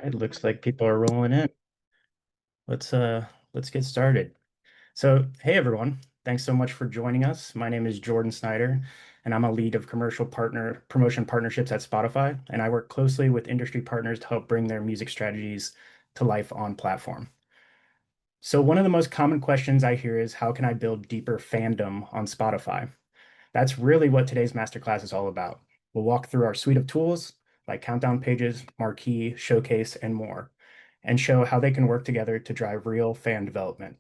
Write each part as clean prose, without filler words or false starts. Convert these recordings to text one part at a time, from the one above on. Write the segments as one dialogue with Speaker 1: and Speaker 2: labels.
Speaker 1: It looks like people are rolling in. Let's get started. So, hey everyone. Thanks so much for joining us. My name is Jordan Snyder, and I'm a lead of commercial partner promotion partnerships at Spotify, and I work closely with industry partners to help bring their music strategies to life on platform. So, one of the most common questions I hear is how can I build deeper fandom on Spotify? That's really what today's masterclass is all about. We'll walk through our suite of tools like countdown pages, marquee, showcase, and more, and show how they can work together to drive real fan development.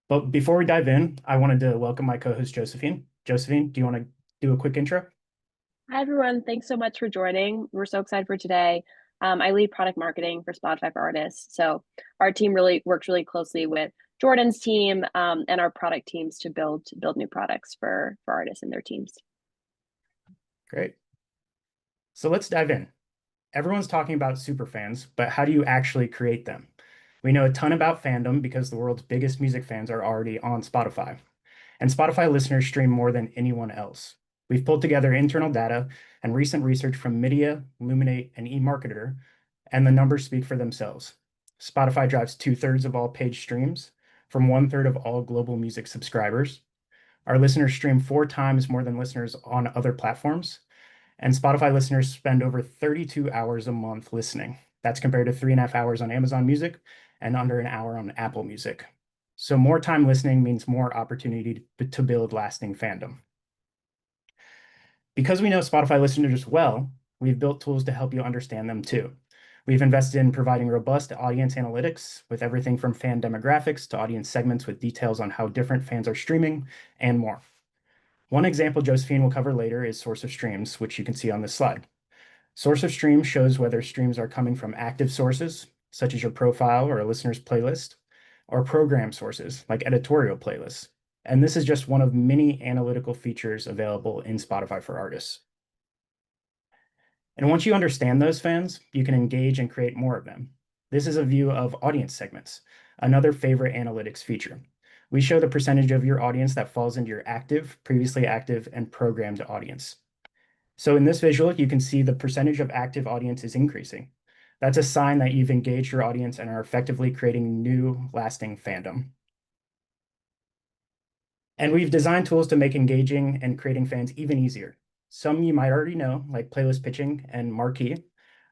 Speaker 1: But before we dive in, I wanted to welcome my co-host Josephine. Josephine, do you want to do a quick intro?
Speaker 2: Hi, everyone. Thanks so much for joining. We're so excited for today. I lead product marketing for Spotify for Artists. So our team really works really closely with Jordan's team and our product teams to build new products for artists and their teams.
Speaker 1: Great. So let's dive in. Everyone's talking about super fans, but how do you actually create them? We know a ton about fandom because the world's biggest music fans are already on Spotify. And Spotify listeners stream more than anyone else. We've pulled together internal data and recent research from Media, Luminate, and eMarketer, and the numbers speak for themselves. Spotify drives 2/3 of all page streams from 1/3 of all global music subscribers. Our listeners stream 4 times more than listeners on other platforms, and Spotify listeners spend over 32 hours a month listening. That's compared to 3.5 hours on Amazon Music and under an hour on Apple Music. So more time listening means more opportunity to build lasting fandom. Because we know Spotify listeners well, we've built tools to help you understand them too. We've invested in providing robust audience analytics with everything from fan demographics to audience segments with details on how different fans are streaming and more. One example Josephine will cover later is source of streams, which you can see on this slide. Source of stream shows whether streams are coming from active sources, such as your profile or a listener's playlist, or program sources like editorial playlists. And this is just one of many analytical features available in Spotify for Artists. And once you understand those fans, you can engage and create more of them. This is a view of audience segments, another favorite analytics feature. We show the percentage of your audience that falls into your active, previously active, and programmed audience. So in this visual, you can see the percentage of active audience is increasing. That's a sign that you've engaged your audience and are effectively creating new, lasting fandom. And we've designed tools to make engaging and creating fans even easier. Some you might already know, like playlist pitching and marquee.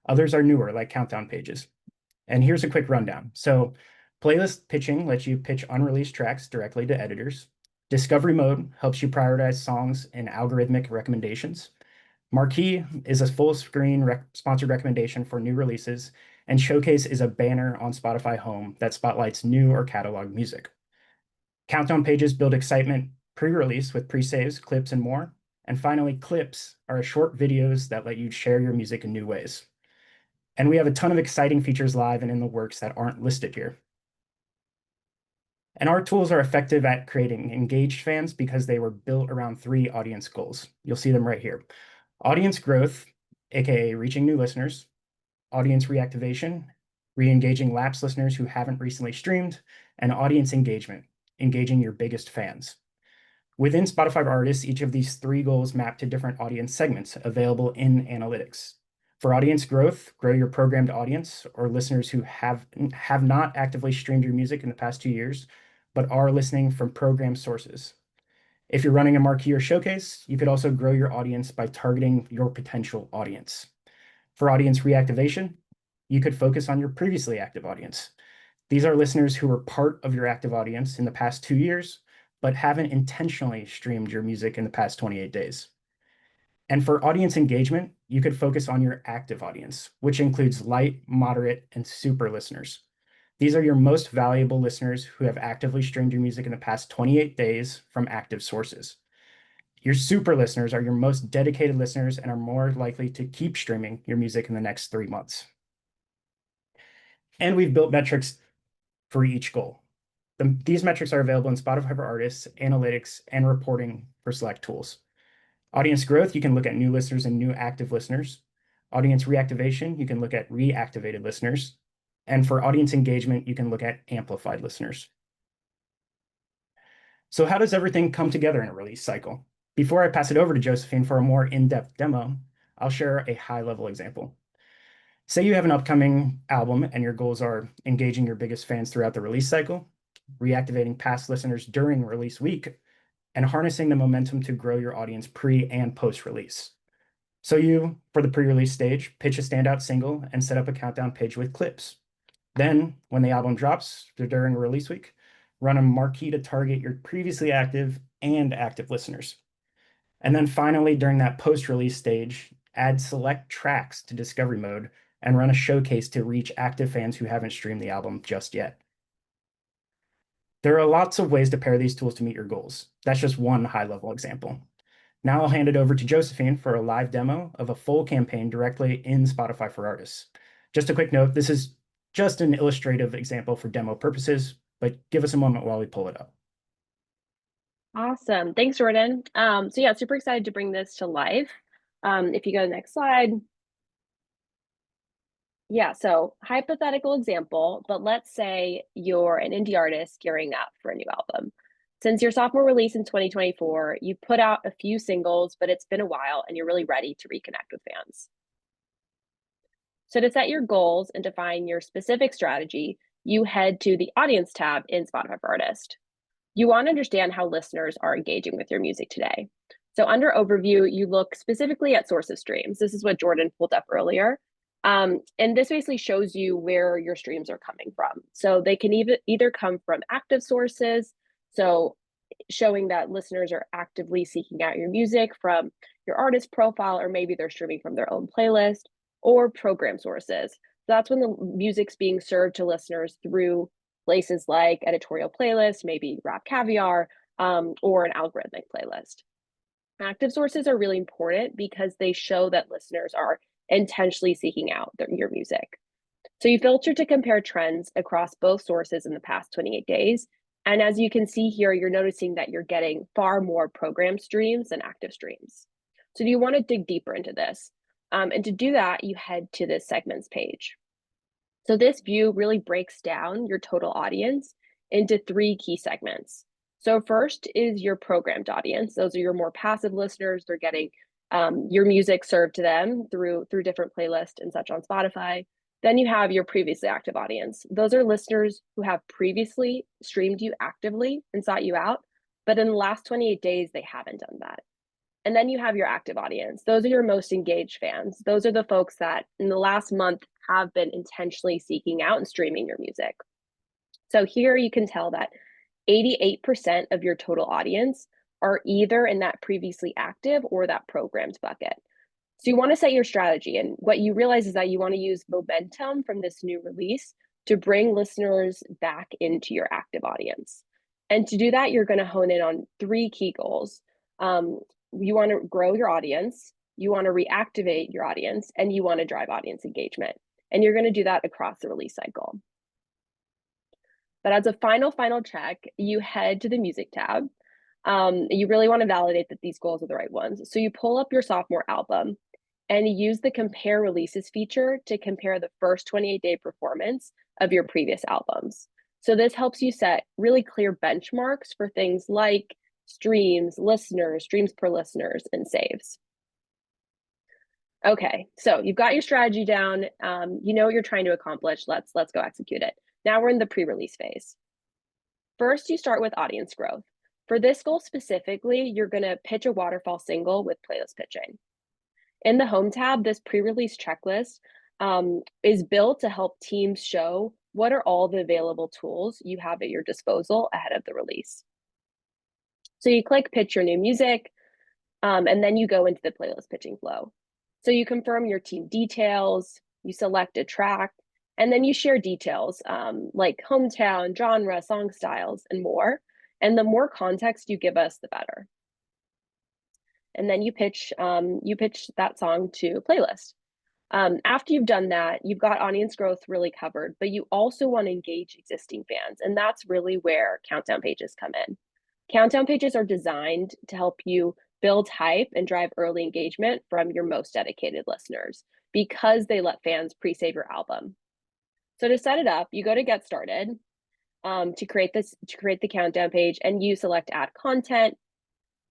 Speaker 1: Others are newer, like countdown pages. And here's a quick rundown. So playlist pitching lets you pitch unreleased tracks directly to editors. Discovery mode helps you prioritize songs and algorithmic recommendations. Marquee is a full screen sponsored recommendation for new releases, and Showcase is a banner on Spotify Home that spotlights new or catalog music. Countdown pages build excitement pre-release with pre-saves, clips, and more. And finally, clips are short videos that let you share your music in new ways. And we have a ton of exciting features live and in the works that aren't listed here. And our tools are effective at creating engaged fans because they were built around 3 audience goals. You'll see them right here. Audience growth, aka reaching new listeners, audience reactivation, re-engaging lapsed listeners who haven't recently streamed, and audience engagement, engaging your biggest fans. Within Spotify Artists, each of these 3 goals map to different audience segments available in analytics. For audience growth, grow your programmed audience or listeners who have not actively streamed your music in the past 2 years, but are listening from programmed sources. If you're running a marquee or showcase, you could also grow your audience by targeting your potential audience. For audience reactivation, you could focus on your previously active audience. These are listeners who were part of your active audience in the past 2 years, but haven't intentionally streamed your music in the past 28 days. And for audience engagement, you could focus on your active audience, which includes light, moderate, and super listeners. These are your most valuable listeners who have actively streamed your music in the past 28 days from active sources. Your super listeners are your most dedicated listeners and are more likely to keep streaming your music in the next 3 months. And we've built metrics for each goal. These metrics are available in Spotify for Artists, Analytics, and Reporting for select tools. Audience growth, you can look at new listeners and new active listeners. Audience reactivation, you can look at reactivated listeners. And for audience engagement, you can look at amplified listeners. So how does everything come together in a release cycle? Before I pass it over to Josephine for a more in-depth demo, I'll share a high-level example. Say you have an upcoming album and your goals are engaging your biggest fans throughout the release cycle, reactivating past listeners during release week, and harnessing the momentum to grow your audience pre and post release. So you, for the pre-release stage, pitch a standout single and set up a countdown page with clips. Then, when the album drops during release week, run a marquee to target your previously active and active listeners. And then finally, during that post-release stage, add select tracks to discovery mode and run a showcase to reach active fans who haven't streamed the album just yet. There are lots of ways to pair these tools to meet your goals. That's just one high-level example. Now I'll hand it over to Josephine for a live demo of a full campaign directly in Spotify for Artists. Just a quick note, this is just an illustrative example for demo purposes, but give us a moment while we pull it up.
Speaker 2: Awesome. Thanks, Jordan. So yeah, super excited to bring this to life. If you go to the next slide. Yeah, so hypothetical example, but let's say you're an indie artist gearing up for a new album. Since your sophomore release in 2024, you put out a few singles, but it's been a while and you're really ready to reconnect with fans. So to set your goals and define your specific strategy, you head to the Audience tab in Spotify for Artists. You want to understand how listeners are engaging with your music today. So under Overview, you look specifically at source of streams. This is what Jordan pulled up earlier. And this basically shows you where your streams are coming from. So they can either come from active sources, so showing that listeners are actively seeking out your music from your artist profile, or maybe they're streaming from their own playlist, or program sources. So that's when the music's being served to listeners through places like editorial playlists, maybe Rap Caviar, or an algorithmic playlist. Active sources are really important because they show that listeners are intentionally seeking out your music. So you filter to compare trends across both sources in the past 28 days. And as you can see here, you're noticing that you're getting far more program streams than active streams. So do you want to dig deeper into this? And to do that, you head to this segments page. So this view really breaks down your total audience into 3 key segments. So first is your programmed audience. Those are your more passive listeners. They're getting your music served to them through different playlists and such on Spotify. Then you have your previously active audience. Those are listeners who have previously streamed you actively and sought you out, but in the last 28 days, they haven't done that. And then you have your active audience. Those are your most engaged fans. Those are the folks that in the last month have been intentionally seeking out and streaming your music. So here you can tell that 88% of your total audience are either in that previously active or that programmed bucket. So you want to set your strategy, and what you realize is that you want to use momentum from this new release to bring listeners back into your active audience. And to do that, you're going to hone in on 3 key goals. You want to grow your audience, you want to reactivate your audience, and you want to drive audience engagement. And you're going to do that across the release cycle. But as a final check, you head to the music tab. You really want to validate that these goals are the right ones. So you pull up your sophomore album and you use the compare releases feature to compare the first 28-day performance of your previous albums. So this helps you set really clear benchmarks for things like streams, listeners, streams per listeners, and saves. Okay, so you've got your strategy down. You know what you're trying to accomplish. Let's go execute it. Now we're in the pre-release phase. First, you start with audience growth. For this goal specifically, you're going to pitch a waterfall single with playlist pitching. In the Home tab, this pre-release checklist is built to help teams show what are all the available tools you have at your disposal ahead of the release. So you click pitch your new music, and then you go into the playlist pitching flow. So you confirm your team details, you select a track, and then you share details like hometown, genre, song styles, and more. And the more context you give us, the better. And then you pitch that song to a playlist. After you've done that, you've got audience growth really covered, but you also want to engage existing fans. And that's really where countdown pages come in. Countdown pages are designed to help you build hype and drive early engagement from your most dedicated listeners because they let fans pre-save your album. So to set it up, you go to Get Started to create the countdown page, and you select Add Content.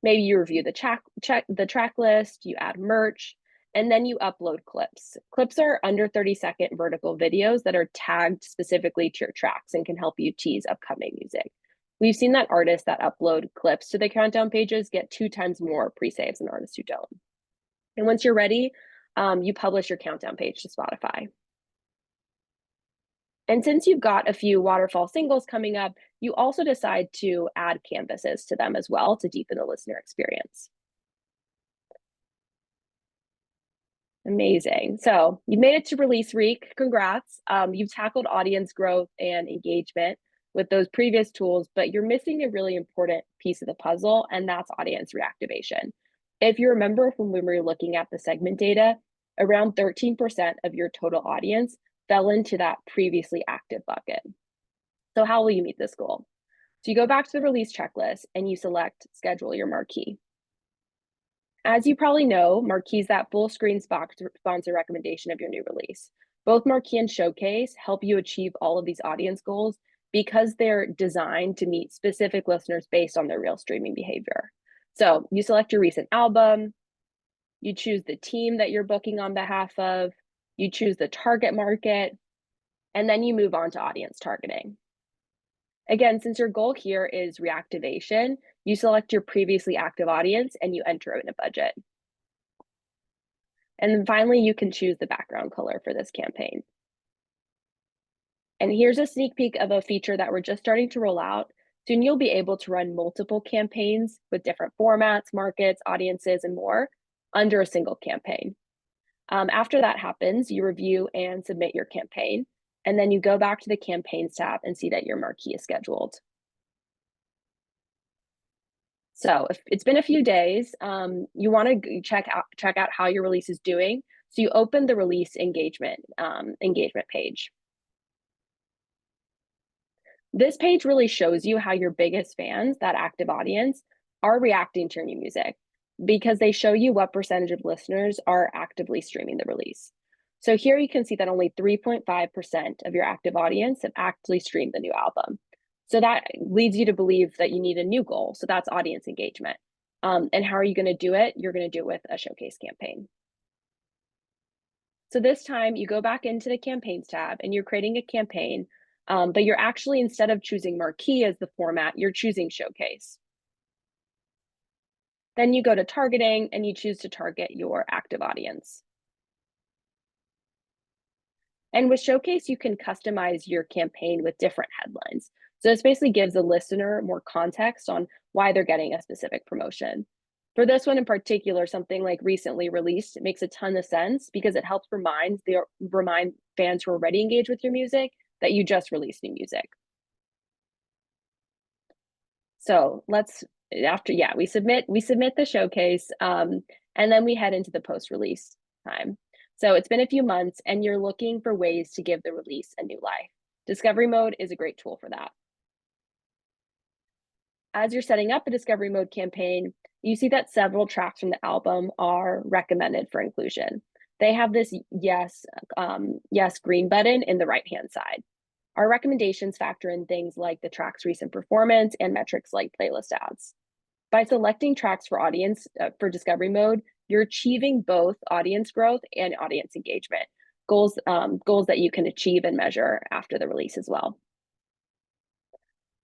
Speaker 2: Maybe you review the track list, you add merch, And then you upload clips. Clips are under 30-second vertical videos that are tagged specifically to your tracks and can help you tease upcoming music. We've seen that artists that upload clips to the countdown pages get 2 times more pre-saves than artists who don't. And once you're ready, you publish your countdown page to Spotify. And since you've got a few waterfall singles coming up, you also decide to add canvases to them as well to deepen the listener experience. Amazing. So you've made it to release week. Congrats. You've tackled audience growth and engagement with those previous tools, but you're missing a really important piece of the puzzle, and that's audience reactivation. If you remember from when we were looking at the segment data, around 13% of your total audience fell into that previously active bucket. So how will you meet this goal? So you go back to the release checklist and you select schedule your marquee. As you probably know, Marquee is that full screen sponsor recommendation of your new release. Both Marquee and Showcase help you achieve all of these audience goals because they're designed to meet specific listeners based on their real streaming behavior. So you select your recent album, you choose the team that you're booking on behalf of, you choose the target market, and then you move on to audience targeting. Again, since your goal here is reactivation, you select your previously active audience and you enter in a budget. And then finally, you can choose the background color for this campaign. And here's a sneak peek of a feature that we're just starting to roll out. Soon you'll be able to run multiple campaigns with different formats, markets, audiences, and more under a single campaign. After that happens, you review and submit your campaign, and then you go back to the campaigns tab and see that your marquee is scheduled. So if it's been a few days, you want to check out how your release is doing. So you open the release engagement page. This page really shows you how your biggest fans, that active audience, are reacting to your new music because they show you what percentage of listeners are actively streaming the release. So here you can see that only 3.5% of your active audience have actually streamed the new album. So that leads you to believe that you need a new goal. So that's audience engagement. And how are you going to do it? You're going to do it with a showcase campaign. So this time you go back into the campaigns tab and you're creating a campaign, but you're actually, instead of choosing marquee as the format, you're choosing showcase. Then you go to targeting and you choose to target your active audience. And with Showcase, you can customize your campaign with different headlines. So this basically gives the listener more context on why they're getting a specific promotion. For this one in particular, something like recently released makes a ton of sense because it helps remind fans who are already engaged with your music that you just released new music. So we submit the showcase, and then we head into the post-release time. So it's been a few months and you're looking for ways to give the release a new life. Discovery mode is a great tool for that. As you're setting up a discovery mode campaign, you see that several tracks from the album are recommended for inclusion. They have this yes green button in the right-hand side. Our recommendations factor in things like the track's recent performance and metrics like playlist ads. By selecting tracks for discovery mode, you're achieving both audience growth and audience engagement, goals that you can achieve and measure after the release as well.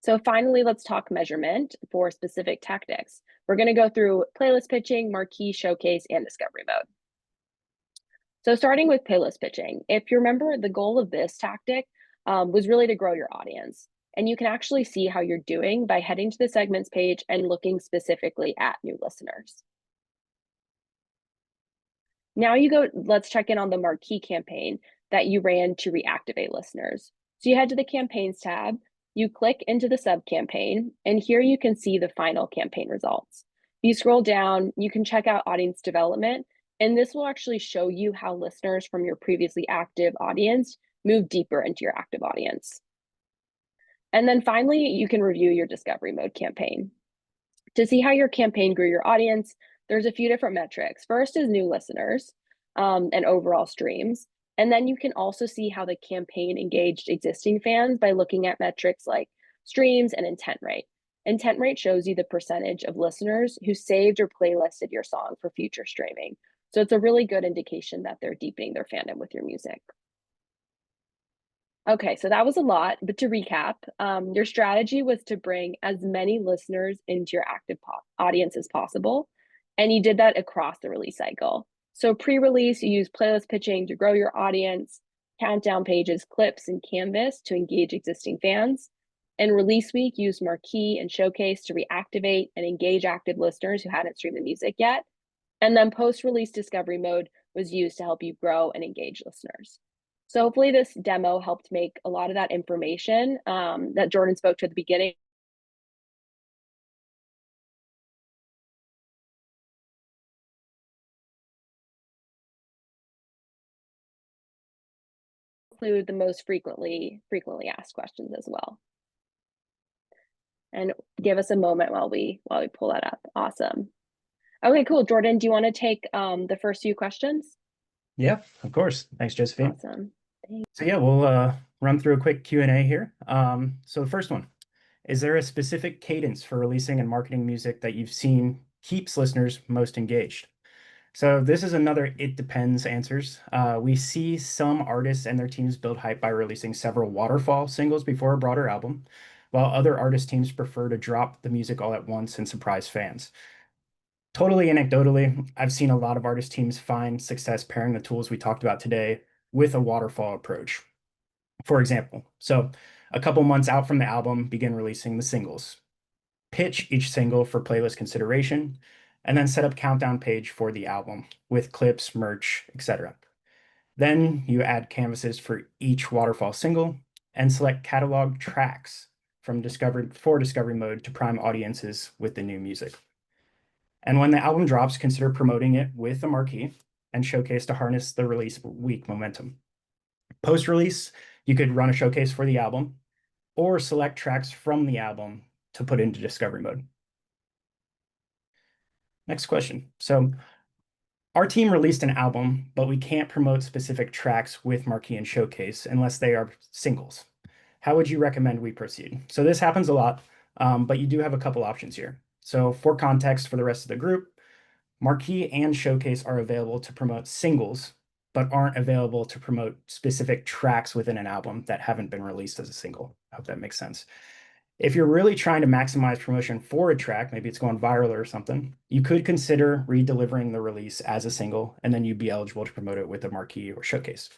Speaker 2: So finally, let's talk measurement for specific tactics. We're going to go through playlist pitching, marquee, showcase, and discovery mode. So starting with playlist pitching, if you remember, the goal of this tactic was really to grow your audience. And you can actually see how you're doing by heading to the segments page and looking specifically at new listeners. Now let's check in on the marquee campaign that you ran to reactivate listeners. So you head to the campaigns tab, you click into the sub campaign, and here you can see the final campaign results. If you scroll down, you can check out audience development, and this will actually show you how listeners from your previously active audience move deeper into your active audience. And then finally, you can review your discovery mode campaign. To see how your campaign grew your audience, there's a few different metrics. First is new listeners and overall streams. And then you can also see how the campaign engaged existing fans by looking at metrics like streams and intent rate. Intent rate shows you the percentage of listeners who saved or playlisted your song for future streaming. So it's a really good indication that they're deepening their fandom with your music. Okay, so that was a lot, but to recap, your strategy was to bring as many listeners into your active audience as possible, and you did that across the release cycle. So pre-release, you use playlist pitching to grow your audience, countdown pages, clips, and Canvas to engage existing fans. And release week, use Marquee and Showcase to reactivate and engage active listeners who hadn't streamed the music yet. And then post-release discovery mode was used to help you grow and engage listeners. So hopefully this demo helped make a lot of that information that Jordan spoke to at the beginning include the most frequently asked questions as well. And give us a moment while we pull that up. Awesome. Okay, cool. Jordan, do you want to take the first few questions?
Speaker 1: Yeah, of course. Thanks, Josephine.
Speaker 2: Awesome.
Speaker 1: So yeah, we'll run through a quick Q&A here. So the first one, is there a specific cadence for releasing and marketing music that you've seen keeps listeners most engaged? So this is another it depends answers. We see some artists and their teams build hype by releasing several waterfall singles before a broader album, while other artist teams prefer to drop the music all at once and surprise fans. Totally anecdotally, I've seen a lot of artist teams find success pairing the tools we talked about today with a waterfall approach. For example, so a couple months out from the album, begin releasing the singles. Pitch each single for playlist consideration, and then set up countdown page for the album with clips, merch, etc. Then you add canvases for each waterfall single and select catalog tracks from discovery mode to prime audiences with the new music. And when the album drops, consider promoting it with a marquee and showcase to harness the release week momentum. Post-release, you could run a showcase for the album or select tracks from the album to put into discovery mode. Next question. So our team released an album, but we can't promote specific tracks with Marquee and Showcase unless they are singles. How would you recommend we proceed? So this happens a lot, but you do have a couple options here. So for context for the rest of the group, Marquee and Showcase are available to promote singles, but aren't available to promote specific tracks within an album that haven't been released as a single. I hope that makes sense. If you're really trying to maximize promotion for a track, maybe it's going viral or something, you could consider re-delivering the release as a single, and then you'd be eligible to promote it with a marquee or showcase.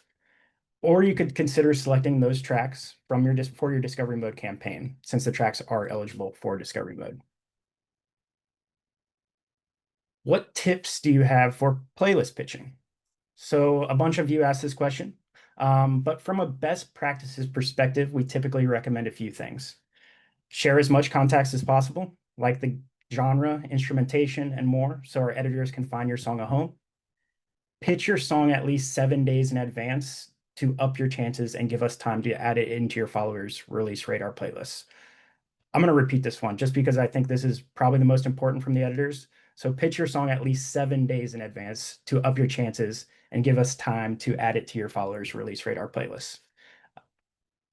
Speaker 1: Or you could consider selecting those tracks from for your discovery mode campaign, since the tracks are eligible for discovery mode. What tips do you have for playlist pitching? So a bunch of you asked this question, but from a best practices perspective, we typically recommend a few things. Share as much context as possible, like the genre, instrumentation, and more, so our editors can find your song a home. Pitch your song at least 7 days in advance to up your chances and give us time to add it into your followers' release radar playlists. I'm going to repeat this one just because I think this is probably the most important from the editors. So pitch your song at least 7 days in advance to up your chances and give us time to add it to your followers' release radar playlists.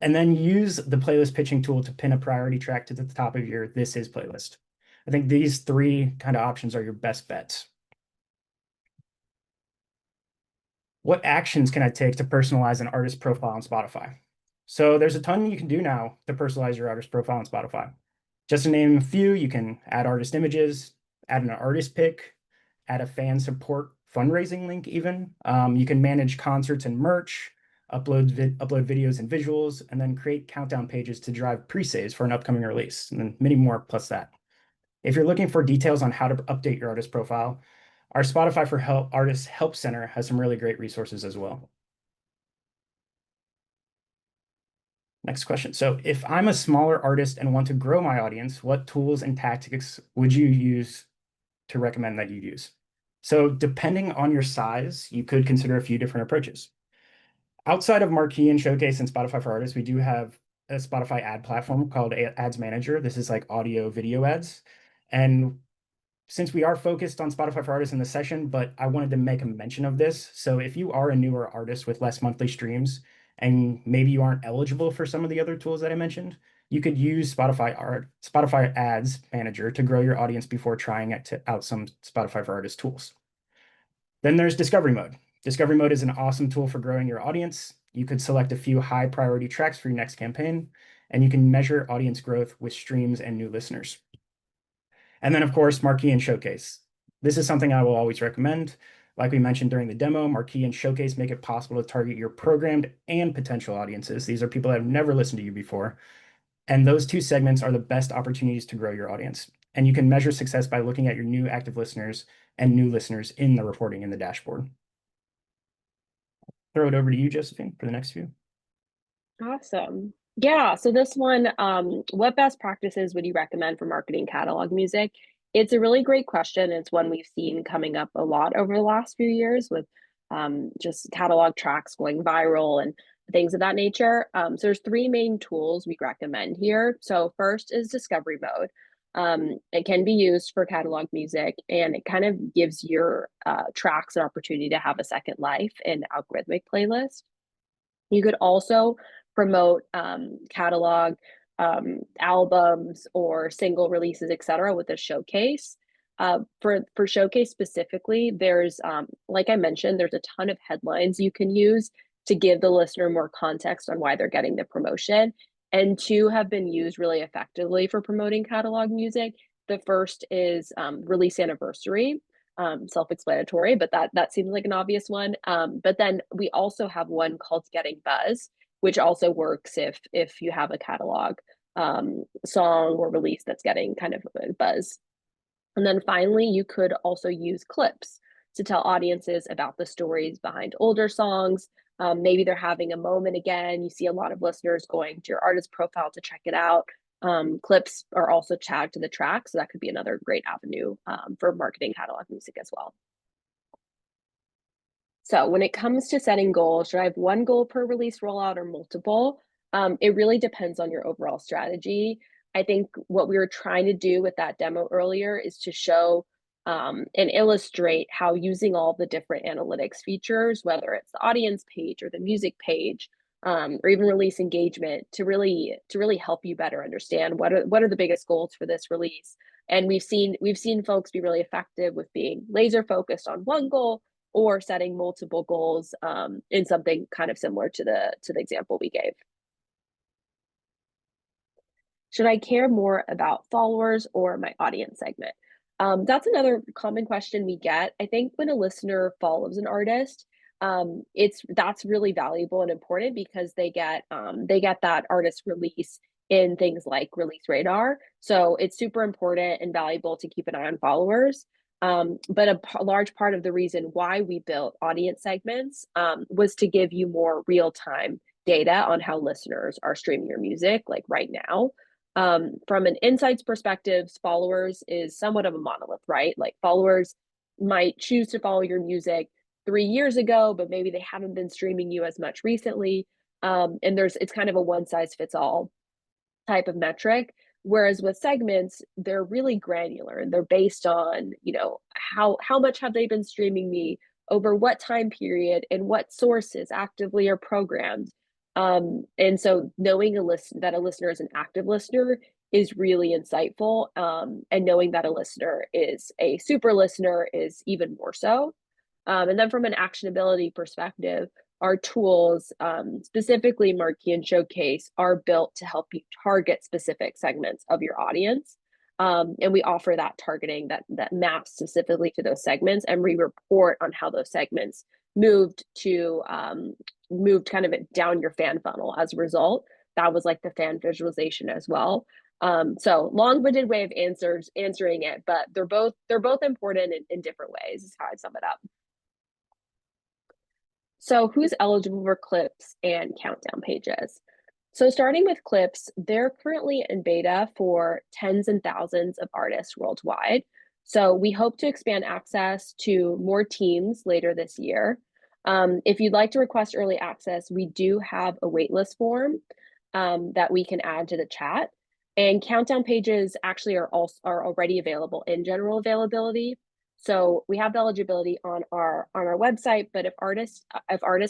Speaker 1: And then use the playlist pitching tool to pin a priority track to the top of your This Is playlist. I think these three kind of options are your best bets. What actions can I take to personalize an artist profile on Spotify? So there's a ton you can do now to personalize your artist profile on Spotify. Just to name a few, you can add artist images, add an artist pick, add a fan support fundraising link even. You can manage concerts and merch, upload videos and visuals, and then create countdown pages to drive pre-saves for an upcoming release, and then many more plus that. If you're looking for details on how to update your artist profile, our Spotify for Artists Help Center has some really great resources as well. Next question. So if I'm a smaller artist and want to grow my audience, what tools and tactics would you use to recommend that you use? So depending on your size, you could consider a few different approaches. Outside of Marquee and Showcase and Spotify for Artists, we do have a Spotify ad platform called Ads Manager. This is like audio video ads. And since we are focused on Spotify for Artists in the session, but I wanted to make a mention of this. So if you are a newer artist with less monthly streams, and maybe you aren't eligible for some of the other tools that I mentioned, you could use Spotify Ads Manager to grow your audience before trying out some Spotify for Artists tools. Then there's discovery mode. Discovery mode is an awesome tool for growing your audience. You could select a few high priority tracks for your next campaign, and you can measure audience growth with streams and new listeners. And then, of course, Marquee and Showcase. This is something I will always recommend. Like we mentioned during the demo, Marquee and Showcase make it possible to target your programmed and potential audiences. These are people that have never listened to you before. And those two segments are the best opportunities to grow your audience. And you can measure success by looking at your new active listeners and new listeners in the reporting in the dashboard. Throw it over to you, Josephine, for the next few.
Speaker 2: Awesome. Yeah, so this one, what best practices would you recommend for marketing catalog music? It's a really great question. It's one we've seen coming up a lot over the last few years with just catalog tracks going viral and things of that nature. So there's three main tools we recommend here. So first is discovery mode. It can be used for catalog music, and it kind of gives your tracks an opportunity to have a second life in algorithmic playlist. You could also promote catalog albums or single releases, etc., with a showcase. For showcase specifically, there's like I mentioned, there's a ton of headlines you can use to give the listener more context on why they're getting the promotion. And two have been used really effectively for promoting catalog music. The first is release anniversary. Self-explanatory, but that seems like an obvious one. But then we also have one called Getting Buzz, which also works if you have a catalog song or release that's getting kind of a buzz. And then finally, you could also use clips to tell audiences about the stories behind older songs. Maybe they're having a moment again. You see a lot of listeners going to your artist profile to check it out. Clips are also tagged to the track, so that could be another great avenue for marketing catalog music as well. So when it comes to setting goals, should I have one goal per release rollout or multiple? It really depends on your overall strategy. I think what we were trying to do with that demo earlier is to show and illustrate how using all the different analytics features, whether it's the audience page or the music page, or even release engagement, to really help you better understand what are the biggest goals for this release. And we've seen folks be really effective with being laser focused on one goal or setting multiple goals in something kind of similar to the example we gave. Should I care more about followers or my audience segment? That's another common question we get. I think when a listener follows an artist, that's really valuable and important because they get that artist release in things like Release Radar. So it's super important and valuable to keep an eye on followers. But a large part of the reason why we built audience segments was to give you more real-time data on how listeners are streaming your music, like right now. From an insights perspective, followers is somewhat of a monolith, right? Like followers might choose to follow your music 3 years ago, but maybe they haven't been streaming you as much recently. And it's kind of a one size fits all type of metric. Whereas with segments, they're really granular and they're based on, how much have they been streaming me over what time period and what sources actively are programmed. And so knowing that a listener is an active listener is really insightful. And knowing that a listener is a super listener is even more so. And then from an actionability perspective, our tools, specifically Marquee and Showcase, are built to help you target specific segments of your audience. And we offer that targeting that maps specifically to those segments, and we report on how those segments moved kind of down your fan funnel as a result. That was like the fan visualization as well. So long-winded way of answering it, but they're both important in different ways, is how I sum it up. So who's eligible for clips and countdown pages? So starting with clips, they're currently in beta for tens and thousands of artists worldwide. So we hope to expand access to more teams later this year. If you'd like to request early access, we do have a waitlist form that we can add to the chat. And countdown pages actually are already available in general availability. So we have the eligibility on our website, but if artists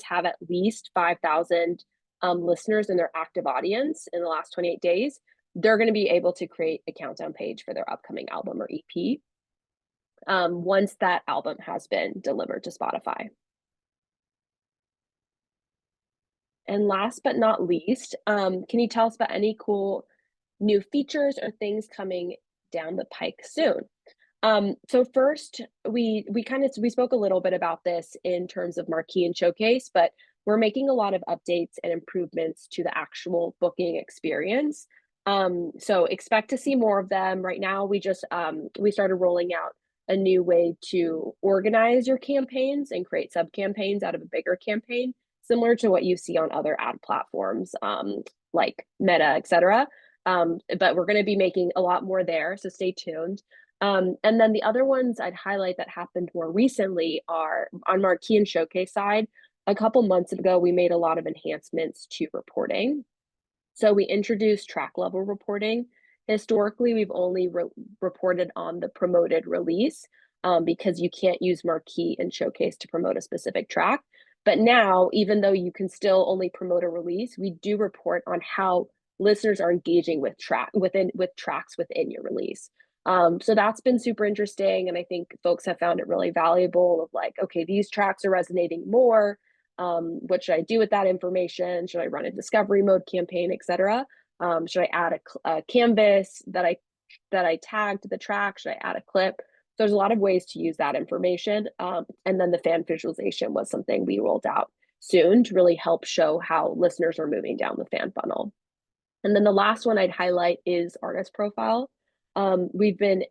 Speaker 2: have at least 5,000 listeners in their active audience in the last 28 days, they're going to be able to create a countdown page for their upcoming album or EP. once that album has been delivered to Spotify. And last but not least, can you tell us about any cool new features or things coming down the pike soon? So first, we spoke a little bit about this in terms of Marquee and Showcase, but we're making a lot of updates and improvements to the actual booking experience. So expect to see more of them. Right now, we started rolling out a new way to organize your campaigns and create sub campaigns out of a bigger campaign, similar to what you see on other ad platforms, like Meta, etc. But we're going to be making a lot more there, so stay tuned. And then the other ones I'd highlight that happened more recently are on Marquee and Showcase side. A couple months ago, we made a lot of enhancements to reporting. So we introduced track level reporting. Historically, we've only reported on the promoted release because you can't use Marquee and Showcase to promote a specific track. But now, even though you can still only promote a release, we do report on how listeners are engaging with tracks within your release. So that's been super interesting, and I think folks have found it really valuable. Of like, okay, these tracks are resonating more. What should I do with that information? Should I run a discovery mode campaign, etc.? Should I add a canvas that I tagged the track? Should I add a clip? So there's a lot of ways to use that information. And then the fan visualization was something we rolled out soon to really help show how listeners are moving down the fan funnel. And then the last one I'd highlight is artist profile. We've been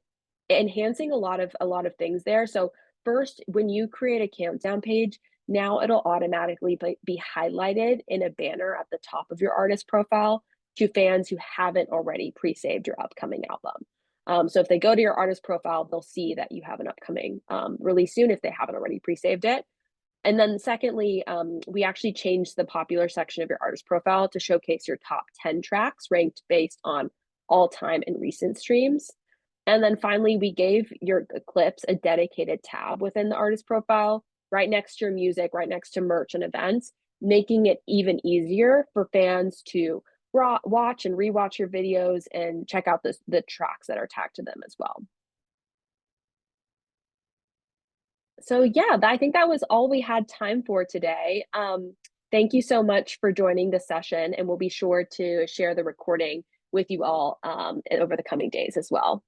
Speaker 2: enhancing a lot of things there. So first, when you create a countdown page, now it'll automatically be highlighted in a banner at the top of your artist profile to fans who haven't already pre-saved your upcoming album. So if they go to your artist profile, they'll see that you have an upcoming release soon if they haven't already pre-saved it. And then secondly, we actually changed the popular section of your artist profile to showcase your top 10 tracks ranked based on all time and recent streams. And then finally, we gave your clips a dedicated tab within the artist profile, right next to your music, right next to merch and events, making it even easier for fans to watch and rewatch your videos and check out the tracks that are tagged to them as well. So yeah, I think that was all we had time for today. Thank you so much for joining the session, and we'll be sure to share the recording with you all over the coming days as well.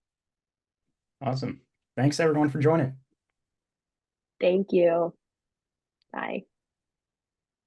Speaker 1: Awesome. Thanks everyone for joining.
Speaker 2: Thank you. Bye.